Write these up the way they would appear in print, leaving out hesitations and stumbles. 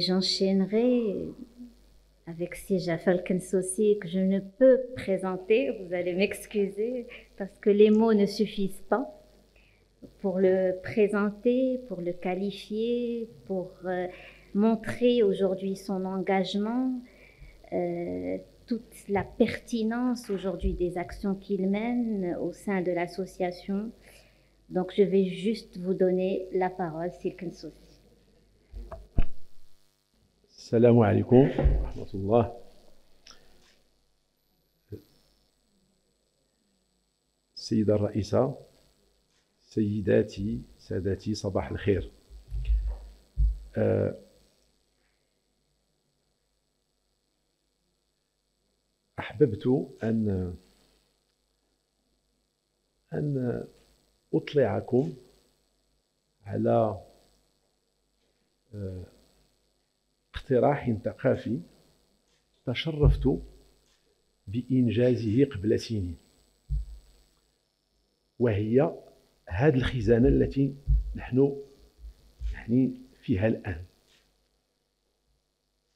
j'enchaînerai avec Sija Falkensossi que je ne peux présenter. Vous allez m'excuser parce que les mots ne suffisent pas pour le présenter, pour le qualifier, pour montrer aujourd'hui son engagement, toute la pertinence aujourd'hui des actions qu'il mène au sein de l'association. Donc je vais juste vous donner la parole, Falkensossi. السلام عليكم ورحمة الله. السيدة الرئيسة، سيداتي سادتي، صباح الخير. أحببت أن أطلعكم على اقتراح ثقافي تشرفت بإنجازه قبل سنين، وهي هذه الخزانة التي نحن فيها الآن.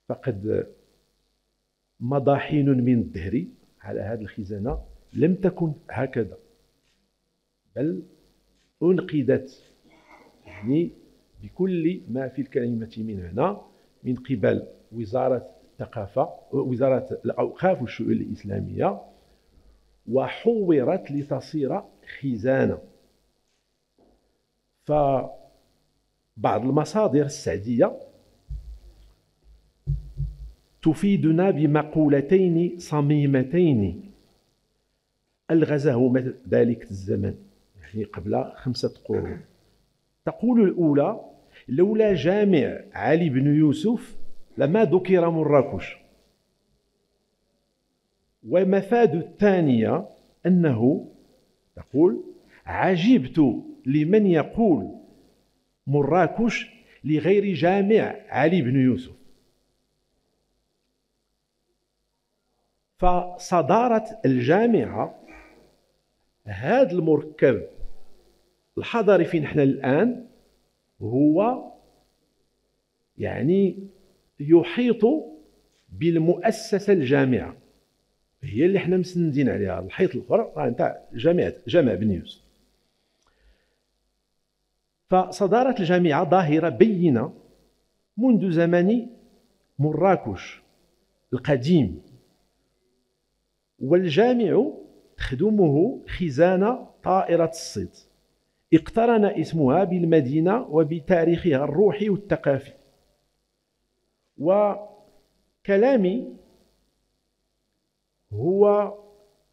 فقد مضى حين من الدهر على هذه الخزانة لم تكن هكذا، بل أنقذت بكل ما في الكلمة من هنا من قبل وزارة الثقافة، وزارة الأوقاف والشؤون الإسلامية، وحورت لتصير خزانة. فبعض المصادر السعدية تفيدنا بمقولتين صميمتين ألغزهما ذلك الزمن، قبل 5 قرون. تقول الأولى: لولا جامع علي بن يوسف لما ذكر مراكش. ومفاد الثانية أنه تقول: عجبت لمن يقول مراكش لغير جامع علي بن يوسف. فصدارة الجامعة هذا المركب الحضاري فين نحن الآن هو يحيط بالمؤسسة الجامعة، هي اللي احنا مسندين عليها. الحيط الآخر نتاع جامع بن يوسف. فصدارة الجامعة ظاهرة بينة منذ زمن مراكش القديم، والجامع تخدمه خزانة طائرة الصيد اقترن اسمها بالمدينة وبتاريخها الروحي والثقافي. وكلامي هو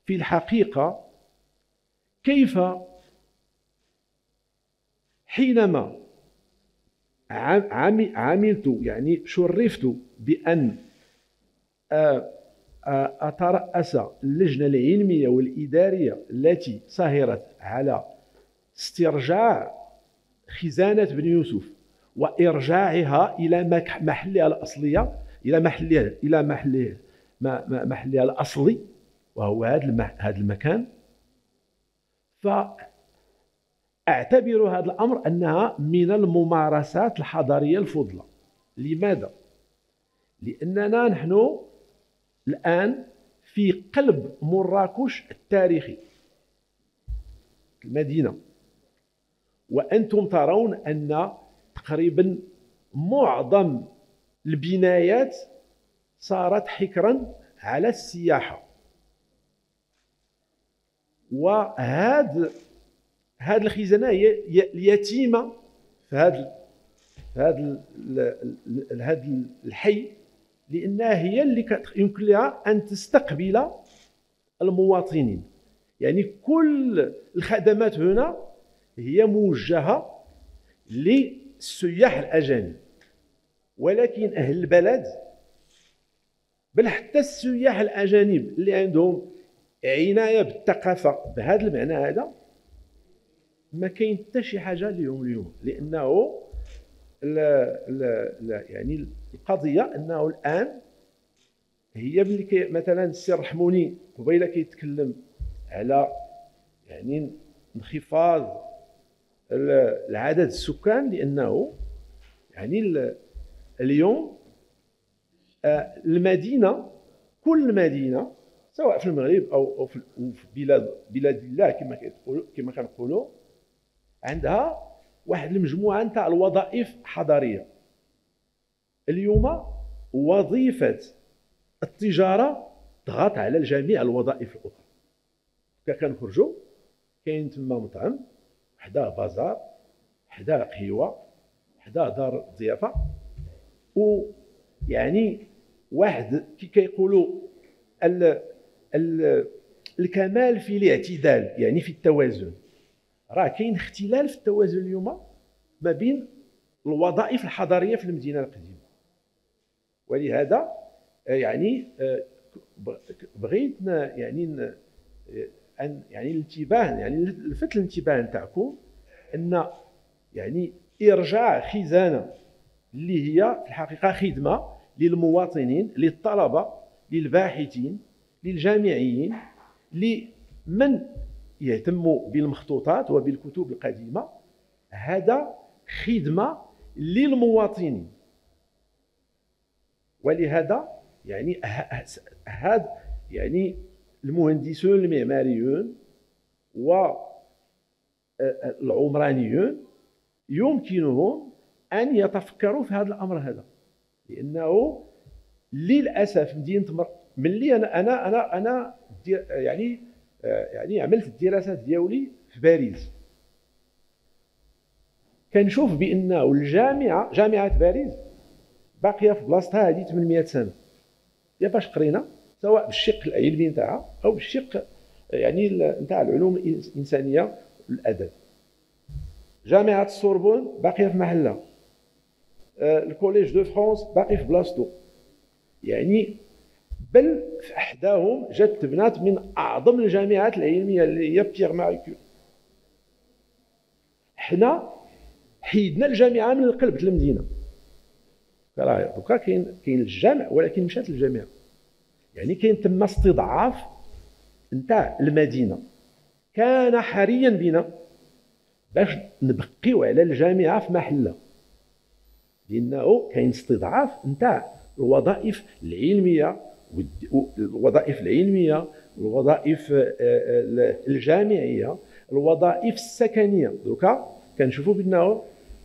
في الحقيقة كيف حينما عملت شرفت بأن أترأس اللجنة العلمية والإدارية التي سهرت على استرجاع خزانة بن يوسف وإرجاعها إلى محلها الأصلية، إلى محلها الأصلي، وهو هذا المكان. فأعتبر هذا الأمر أنها من الممارسات الحضارية الفضلى. لماذا؟ لأننا نحن الآن في قلب مراكش التاريخي، المدينة، وأنتم ترون أن تقريبا معظم البنايات صارت حكرا على السياحة. وهذه الخزانة هي اليتيمة في هذا الحي، لأنها هي اللي يمكن لها أن تستقبل المواطنين. كل الخدمات هنا هي موجهة للسياح الأجانب، ولكن أهل البلد، بل حتى السياح الأجانب اللي عندهم عناية بالثقافة بهذا المعنى هذا، ما كاين حتى شي حاجة اليوم، لأنه القضية أنه الآن هي ملي مثلا السي رحموني قبيله كيتكلم على انخفاض العدد السكان، لأنه اليوم المدينه، كل مدينه سواء في المغرب او في بلاد الله كما كنقولوا، عندها واحد المجموعه نتاع الوظائف حضاريه. اليوم وظيفه التجاره ضغط على جميع الوظائف الاخرى. كنخرجوا كاين تما مطعم، حداه بازار، حداه قهوه، حداه دار ضيافه، ويعني واحد كي كيقولوا الكمال في الاعتدال، يعني في التوازن. راه كاين اختلال في التوازن اليوم ما بين الوظائف الحضاريه في المدينه القديمه. ولهذا يعني بغيت يعني الانتباه، يعني لفت الانتباه نتاعكم ان يعني ارجاع خزانه اللي هي في الحقيقه خدمه للمواطنين، للطلبه، للباحثين، للجامعيين، لمن يهتموا بالمخطوطات وبالكتب القديمه. هذا خدمه للمواطنين. ولهذا يعني هذا يعني المهندسون المعماريون والعمرانيون يمكنهم ان يتفكروا في هذا الامر هذا، لانه للاسف مدينه ملي انا يعني عملت الدراسات ديالي في باريس، كنشوف بانه جامعه باريس باقيه في بلاصتها هذه 800 سنه. يا باش قرينا سواء بالشق العلمي نتاعها او بالشق يعني نتاع العلوم الانسانيه والادب. جامعه السوربون باقيه في محلها، الكوليج دو فرانس باقي في بلاصتو. يعني بل احداهم جات تبنات من اعظم الجامعات العلميه اللي هي بيير ماري كوري. حنا حيدنا الجامعه من القلب ديال المدينه، راه دوكا كاين الجامع ولكن مشات الجامعه. يعني كاين تما استضعاف نتاع المدينه. كان حريا بنا باش نبقيو على الجامعه في محلها، لانه كاين استضعاف نتاع الوظائف العلميه الوظائف الجامعيه، الوظائف السكنيه. دوكا كنشوفوا بانه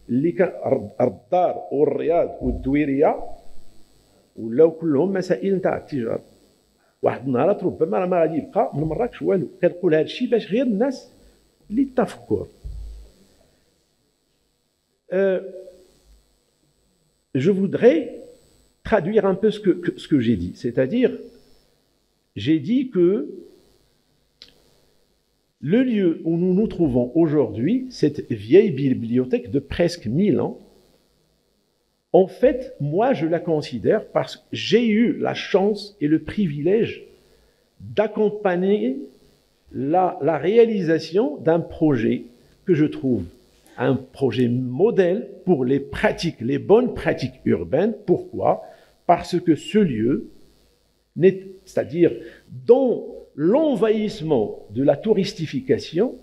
اللي كان الدار والرياض والدويريه ولاو كلهم مسائل نتاع التجاره. واحد النهارات ربما راه ما غادي يبقى من مراكش والو. كنقول هذا الشيء باش غير الناس للتفكر. Je voudrais traduire un peu ce que j'ai dit. C'est-à-dire, j'ai dit que le lieu où nous nous trouvons aujourd'hui, cette vieille bibliothèque de presque 1000 ans, en fait, moi, je la considère parce que j'ai eu la chance et le privilège d'accompagner la réalisation d'un projet que je trouve un projet modèle pour les pratiques, les bonnes pratiques urbaines. Pourquoi ? Parce que ce lieu, c'est-à-dire dont l'envahissement de la touristification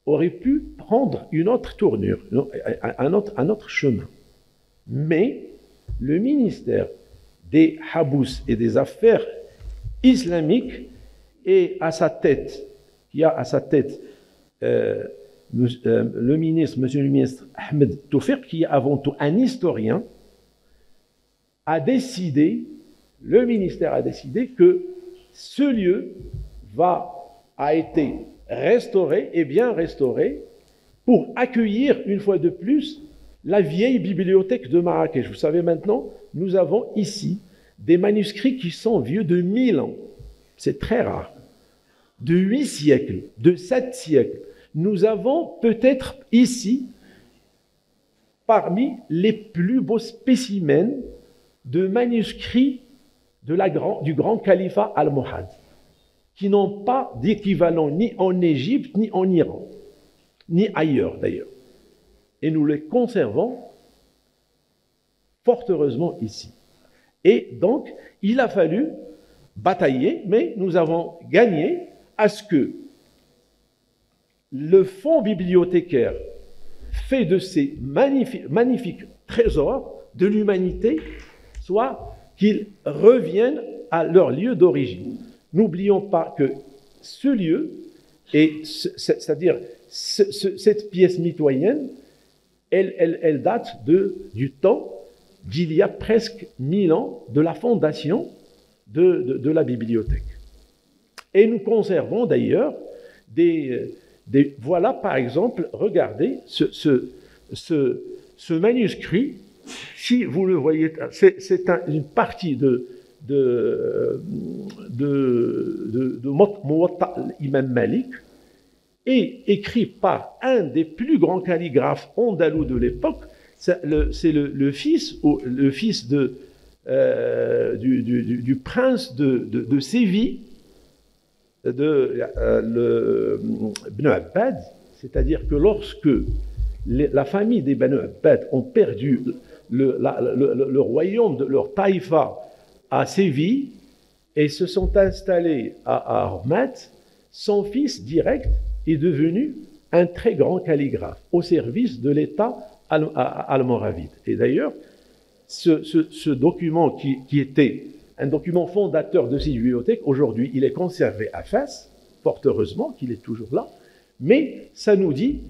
aurait pu prendre une autre tournure, un autre chemin. Mais le ministère des Habous et des Affaires islamiques et à sa tête, qui a à sa tête monsieur le ministre Ahmed Toufiq, qui est avant tout un historien, le ministère a décidé que ce lieu a été restauré, et bien restauré, pour accueillir une fois de plus la vieille bibliothèque de Marrakech. Vous savez maintenant, nous avons ici des manuscrits qui sont vieux de 1000 ans. C'est très rare. De 8 siècles, de 7 siècles. Nous avons peut-être ici, parmi les plus beaux spécimens de manuscrits du grand califat almohade, qui n'ont pas d'équivalent ni en Égypte, ni en Iran, ni ailleurs d'ailleurs. Et nous les conservons fort heureusement ici. Et donc, il a fallu batailler, mais nous avons gagné à ce que le fonds bibliothécaire fait de ces magnifiques trésors de l'humanité soit qu'ils reviennent à leur lieu d'origine. N'oublions pas que ce lieu, c'est-à-dire cette pièce mitoyenne, elle date du temps d'il y a presque 1000 ans de la fondation de la bibliothèque. Et nous conservons d'ailleurs voilà par exemple, regardez ce manuscrit, si vous le voyez, c'est une partie de Muwatta Imam Malik, et écrit par un des plus grands calligraphes andalous de l'époque. C'est le fils du prince de Séville, Ibn Abbad, c'est-à-dire que lorsque la famille des Ibn Abbad ont perdu le royaume de leur taïfa à Séville et se sont installés à Hormat, son fils direct est devenu un très grand calligraphe au service de l'État almoravide. Et d'ailleurs, ce document qui était un document fondateur de cette bibliothèque, aujourd'hui, il est conservé à Fès, fort heureusement qu'il est toujours là, mais ça nous dit,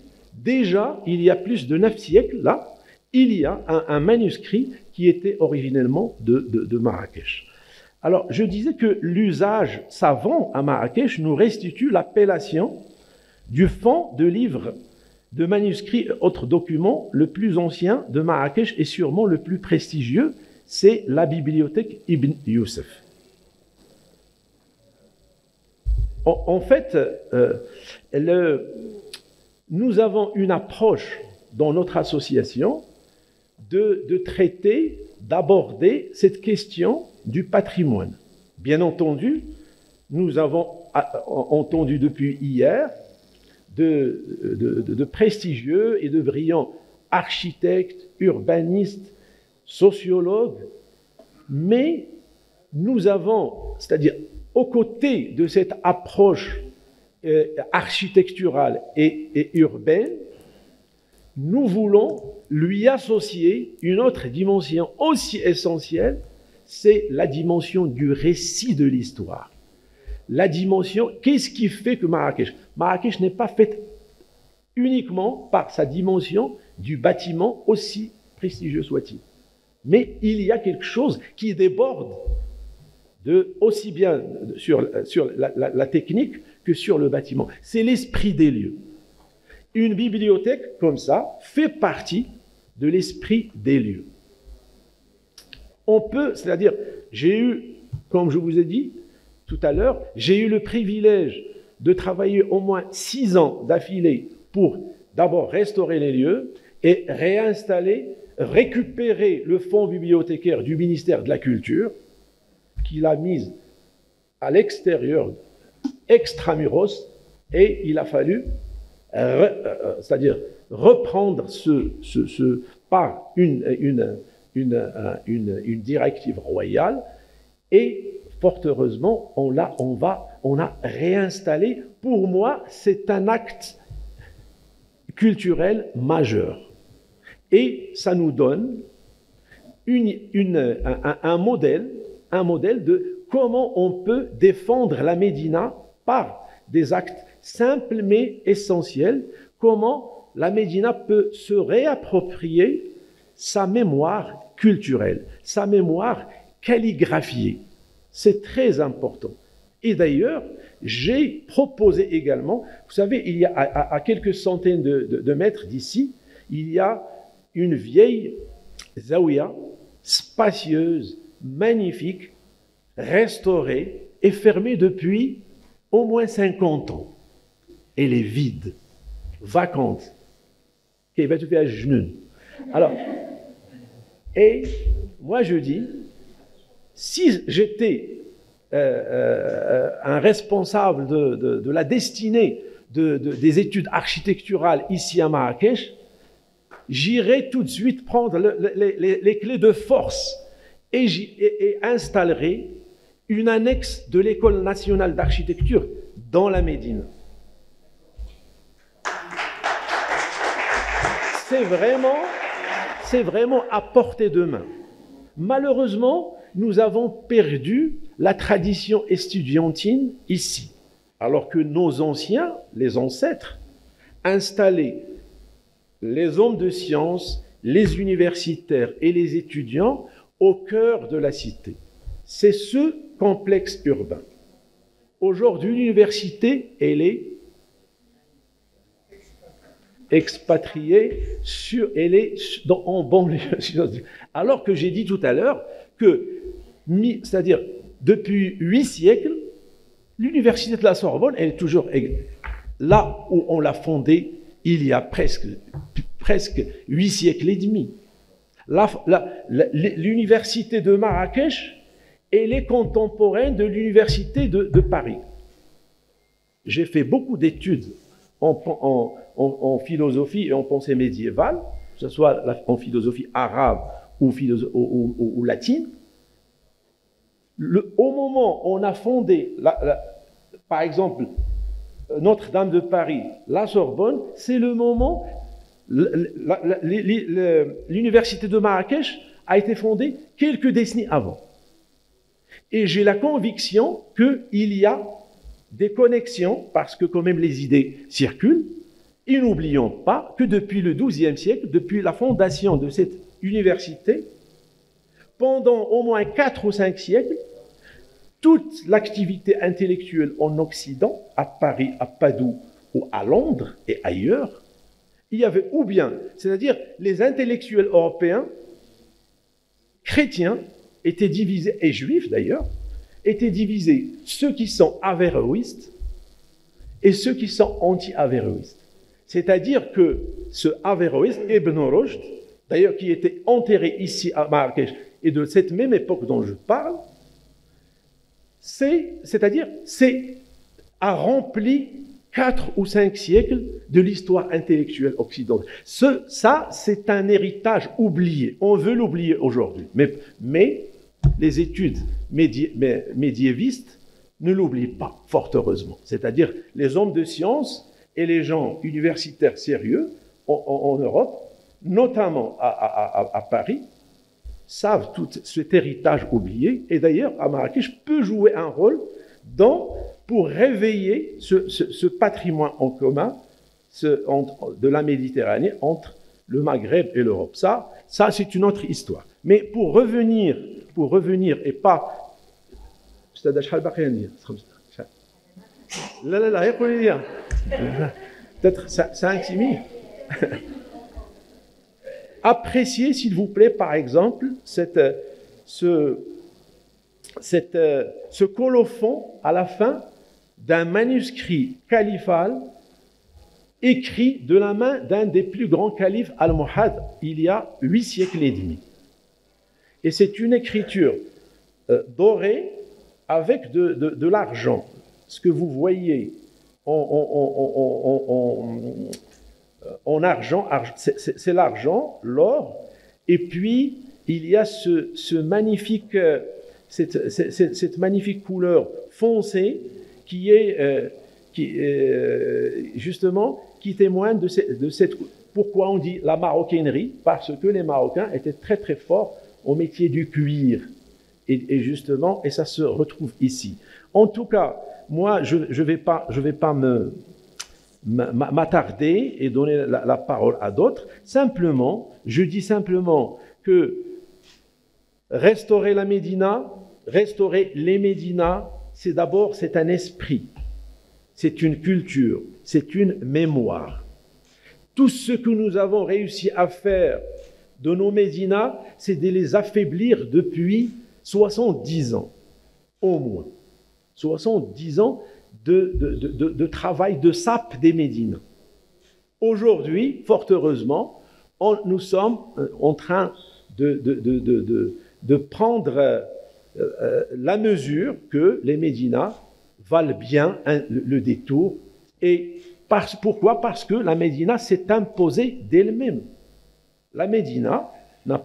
déjà, il y a plus de 9 siècles, là, il y a un manuscrit qui était originellement de Marrakech. Alors, je disais que l'usage savant à Marrakech nous restitue l'appellation du fonds de livres, de manuscrits et autres documents le plus ancien de Marrakech et sûrement le plus prestigieux, c'est la bibliothèque Ibn Youssef. En fait, nous avons une approche dans notre association de traiter, d'aborder cette question du patrimoine. Bien entendu, nous avons entendu depuis hier de prestigieux et de brillants architectes, urbanistes, sociologues, mais nous avons, c'est-à-dire aux côtés de cette approche architecturale et urbaine, nous voulons lui associer une autre dimension aussi essentielle, c'est la dimension du récit de l'histoire. La dimension, qu'est-ce qui fait que Marrakech n'est pas faite uniquement par sa dimension du bâtiment, aussi prestigieux soit-il. Mais il y a quelque chose qui déborde aussi bien sur la technique que sur le bâtiment. C'est l'esprit des lieux. Une bibliothèque comme ça fait partie de l'esprit des lieux. On peut, c'est-à-dire, j'ai eu, comme je vous ai dit tout à l'heure, j'ai eu le privilège de travailler au moins 6 ans d'affilée pour d'abord restaurer les lieux et réinstaller, récupérer le fonds bibliothécaire du ministère de la Culture, qu'il a mis à l'extérieur, extramuros, et il a fallu c'est-à-dire reprendre par une directive royale, et fort heureusement, on a réinstallé. Pour moi, c'est un acte culturel majeur. Et ça nous donne un modèle de comment on peut défendre la Médina par des actes simples mais essentiels, comment la Médina peut se réapproprier sa mémoire culturelle, sa mémoire calligraphiée. C'est très important. Et d'ailleurs, j'ai proposé également, vous savez, il y a à quelques centaines de mètres d'ici, il y a une vieille zaouia, spacieuse, magnifique, restaurée et fermée depuis au moins 50 ans. Elle est vide, vacante. Alors, et moi je dis, si j'étais un responsable de la destinée des études architecturales ici à Marrakech, j'irais tout de suite prendre les clés de force et installerai une annexe de l'École nationale d'architecture dans la Médine. C'est vraiment à portée de main. Malheureusement, nous avons perdu la tradition estudiantine ici, alors que nos anciens, les ancêtres, installaient les hommes de science, les universitaires et les étudiants au cœur de la cité. C'est ce complexe urbain. Aujourd'hui, l'université, elle est expatriée, elle est en banlieue. Alors que j'ai dit tout à l'heure que, c'est-à-dire depuis 8 siècles, l'université de la Sorbonne, elle est toujours là où on l'a fondée il y a presque 8 siècles et demi. L'université de Marrakech, elle est contemporaine de l'université de Paris. J'ai fait beaucoup d'études en philosophie et en pensée médiévale, que ce soit en philosophie arabe ou latine. Au moment où on a fondé, par exemple, Notre-Dame de Paris, la Sorbonne, c'est le moment, l'université de Marrakech a été fondée quelques décennies avant. Et j'ai la conviction qu'il y a des connexions, parce que quand même les idées circulent, et n'oublions pas que depuis le XIIe siècle, depuis la fondation de cette université, pendant au moins 4 ou 5 siècles, toute l'activité intellectuelle en Occident, à Paris, à Padoue ou à Londres et ailleurs, il y avait ou bien, c'est-à-dire les intellectuels européens, chrétiens, étaient divisés, et juifs d'ailleurs, étaient divisés ceux qui sont avéroïstes et ceux qui sont anti-avéroïstes. C'est-à-dire que ce avéroïste, Ibn Rushd, d'ailleurs qui était enterré ici à Marrakech, et de cette même époque dont je parle, a rempli 4 ou 5 siècles de l'histoire intellectuelle occidentale. Ça, c'est un héritage oublié. On veut l'oublier aujourd'hui. Mais les études médiévistes ne l'oublient pas, fort heureusement. C'est-à-dire les hommes de science et les gens universitaires sérieux en Europe, notamment à Paris, savent tout cet héritage oublié. Et d'ailleurs, à Marrakech, peut jouer un rôle pour réveiller ce patrimoine en commun de la Méditerranée entre le Maghreb et l'Europe. Ça c'est une autre histoire. Mais pour revenir et pas... Peut-être ça intimide. Appréciez, s'il vous plaît, par exemple, ce colophon à la fin d'un manuscrit califal écrit de la main d'un des plus grands califes almohades il y a 8 siècles et demi. Et c'est une écriture dorée avec de l'argent. Ce que vous voyez en argent, c'est l'argent, l'or, et puis il y a cette magnifique couleur foncée qui témoigne de cette. Pourquoi on dit la maroquinerie? Parce que les Marocains étaient très très forts au métier du cuir, et justement, et ça se retrouve ici. En tout cas, moi, je vais pas m'attarder et donner la parole à d'autres. Je dis simplement que restaurer la Médina, restaurer les Médinas, c'est un esprit, c'est une culture, c'est une mémoire. Tout ce que nous avons réussi à faire de nos Médinas, c'est de les affaiblir depuis 70 ans, au moins. 70 ans de travail de sape des Médines. Aujourd'hui, fort heureusement, nous sommes en train de prendre la mesure que les Médinas valent bien le détour. Et pourquoi? Parce que la Médina s'est imposée d'elle-même. La Médina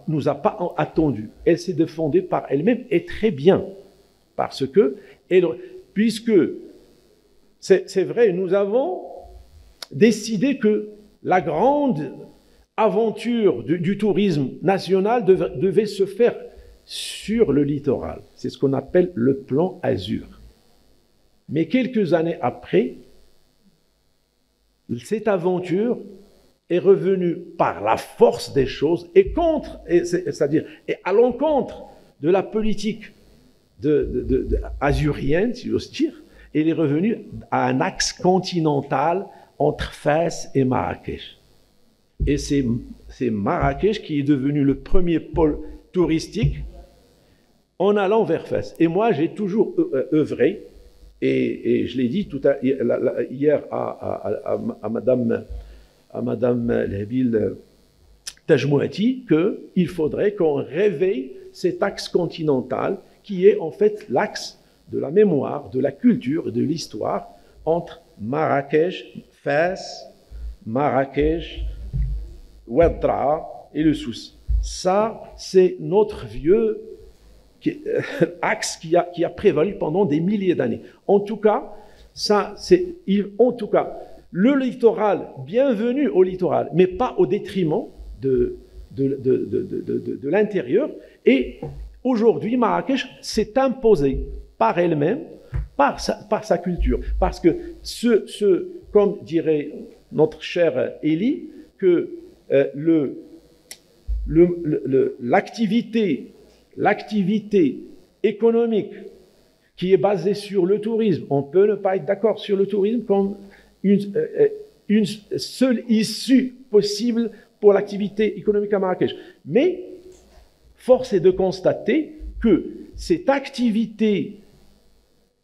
nous a pas attendu. Elle s'est défendue par elle-même, et très bien. Parce que, puisque c'est vrai, nous avons décidé que la grande aventure du tourisme national devait se faire sur le littoral. C'est ce qu'on appelle le plan Azur. Mais quelques années après, cette aventure est revenue par la force des choses et c'est-à-dire à l'encontre de la politique azurienne, si j'ose dire. Elle est revenue à un axe continental entre Fès et Marrakech. Et c'est Marrakech qui est devenu le premier pôle touristique en allant vers Fès. Et moi, j'ai toujours œuvré, et je l'ai dit hier à Madame Lhabil Tajmouati, qu'il faudrait qu'on réveille cet axe continental qui est en fait l'axe de la mémoire, de la culture et de l'histoire entre Marrakech, Fès, Marrakech, Ouaddra et le Souss. Ça, c'est notre vieux axe qui a prévalu pendant des milliers d'années. En tout cas, le littoral, bienvenue au littoral, mais pas au détriment de l'intérieur. Et aujourd'hui, Marrakech s'est imposée par elle-même, par sa culture. Parce que comme dirait notre cher Élie, que l'activité économique qui est basée sur le tourisme, on peut ne pas être d'accord sur le tourisme comme une seule issue possible pour l'activité économique à Marrakech. Mais force est de constater que cette activité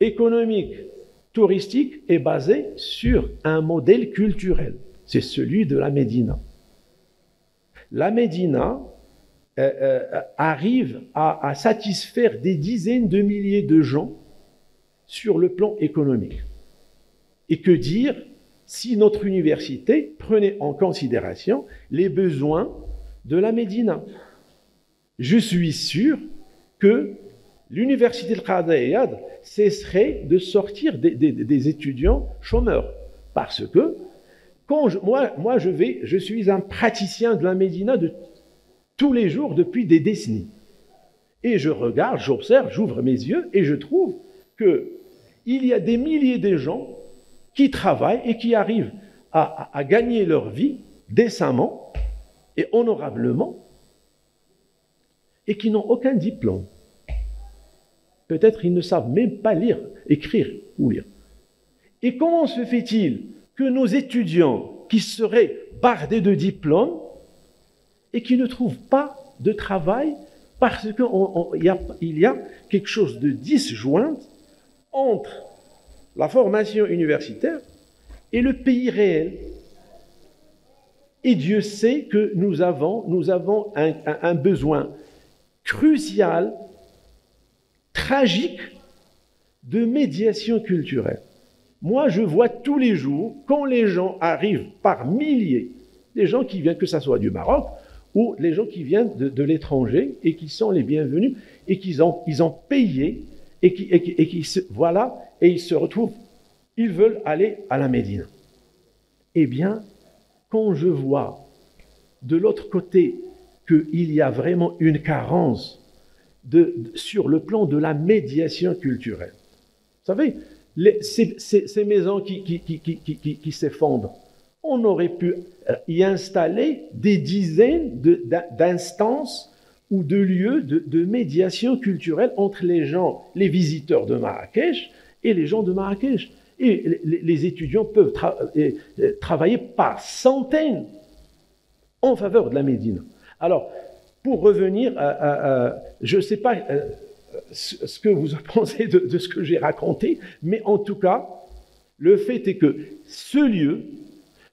économique touristique est basée sur un modèle culturel. C'est celui de la Médina. La Médina arrive à satisfaire des dizaines de milliers de gens sur le plan économique. Et que dire si notre université prenait en considération les besoins de la Médina? Je suis sûr que l'université de Qadha cesserait de sortir des étudiants chômeurs. Parce que moi, je suis un praticien de la Médina de tous les jours depuis des décennies. Et je regarde, j'observe, j'ouvre mes yeux et je trouve qu'il y a des milliers de gens qui travaillent et qui arrivent à gagner leur vie décemment et honorablement et qui n'ont aucun diplôme. Peut-être ils ne savent même pas écrire ou lire. Et comment se fait-il que nos étudiants qui seraient bardés de diplômes et qui ne trouvent pas de travail parce qu'il y a quelque chose de disjoint entre la formation universitaire et le pays réel. Et Dieu sait que nous avons un besoin crucial, tragique, de médiation culturelle. Moi, je vois tous les jours, quand les gens arrivent par milliers, les gens qui viennent, que ce soit du Maroc, ou les gens qui viennent de l'étranger et qui sont les bienvenus et qu'ils ont payé et ils se retrouvent, ils veulent aller à la Médine. Eh bien, quand je vois de l'autre côté qu'il y a vraiment une carence sur le plan de la médiation culturelle. Vous savez, ces maisons qui s'effondrent, on aurait pu y installer des dizaines d'instances ou de lieux de médiation culturelle entre les gens, les visiteurs de Marrakech et les gens de Marrakech. Et les étudiants peuvent travailler par centaines en faveur de la Médine. Alors, pour revenir, je ne sais pas ce que vous pensez de ce que j'ai raconté, mais en tout cas, le fait est que ce lieu,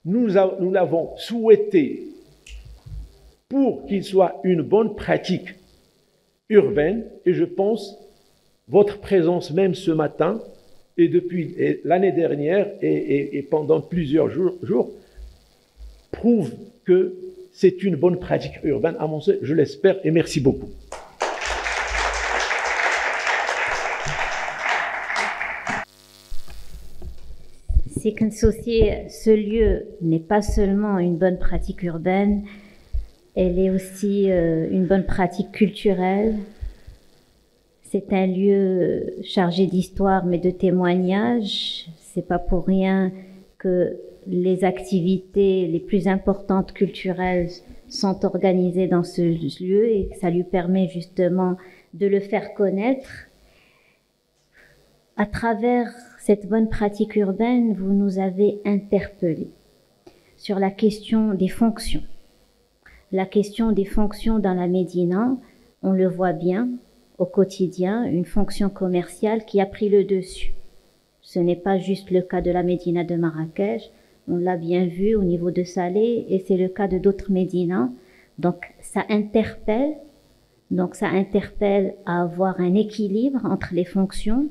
nous l'avons souhaité pour qu'il soit une bonne pratique urbaine, et je pense votre présence même ce matin, et depuis l'année dernière, et pendant plusieurs jours, prouve que c'est une bonne pratique urbaine, à mon sens, je l'espère, et merci beaucoup. C'est qu'associer ce lieu n'est pas seulement une bonne pratique urbaine, elle est aussi une bonne pratique culturelle, C'est un lieu chargé d'histoire, mais de témoignages. C'est pas pour rien que les activités les plus importantes culturelles sont organisées dans ce lieu et que ça lui permet justement de le faire connaître. À travers cette bonne pratique urbaine, vous nous avez interpellés sur la question des fonctions. La question des fonctions dans la Médina, on le voit bien au quotidien, une fonction commerciale qui a pris le dessus. Ce n'est pas juste le cas de la Médina de Marrakech, on l'a bien vu au niveau de Salé et c'est le cas de d'autres Médinas. Donc ça interpelle à avoir un équilibre entre les fonctions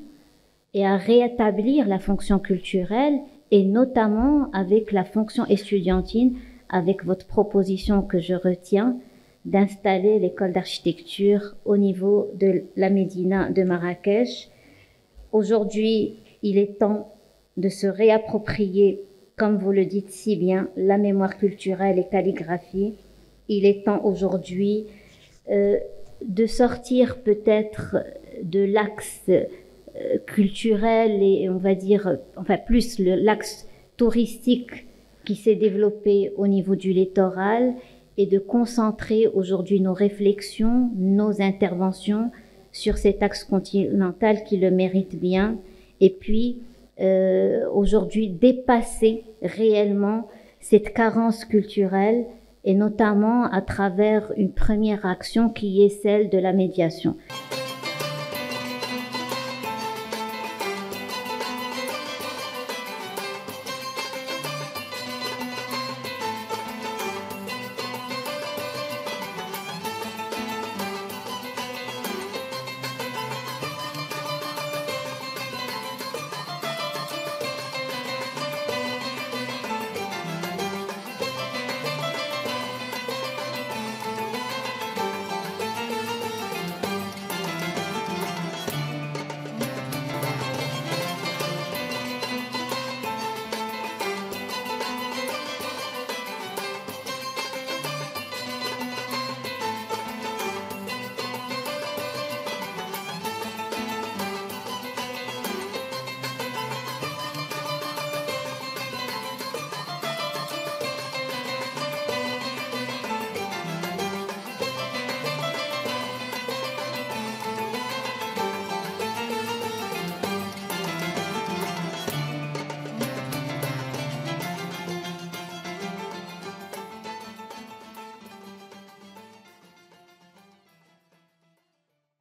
et à rétablir la fonction culturelle et notamment avec la fonction estudiantine, avec votre proposition que je retiens d'installer l'école d'architecture au niveau de la Médina de Marrakech. Aujourd'hui, il est temps de se réapproprier, comme vous le dites si bien, la mémoire culturelle et calligraphie. Il est temps aujourd'hui de sortir peut-être de l'axe culturel et on va dire, enfin plus l'axe touristique qui s'est développé au niveau du littoral et de concentrer aujourd'hui nos réflexions, nos interventions sur cet axe continental qui le mérite bien et puis aujourd'hui dépasser réellement cette carence culturelle et notamment à travers une première action qui est celle de la médiation.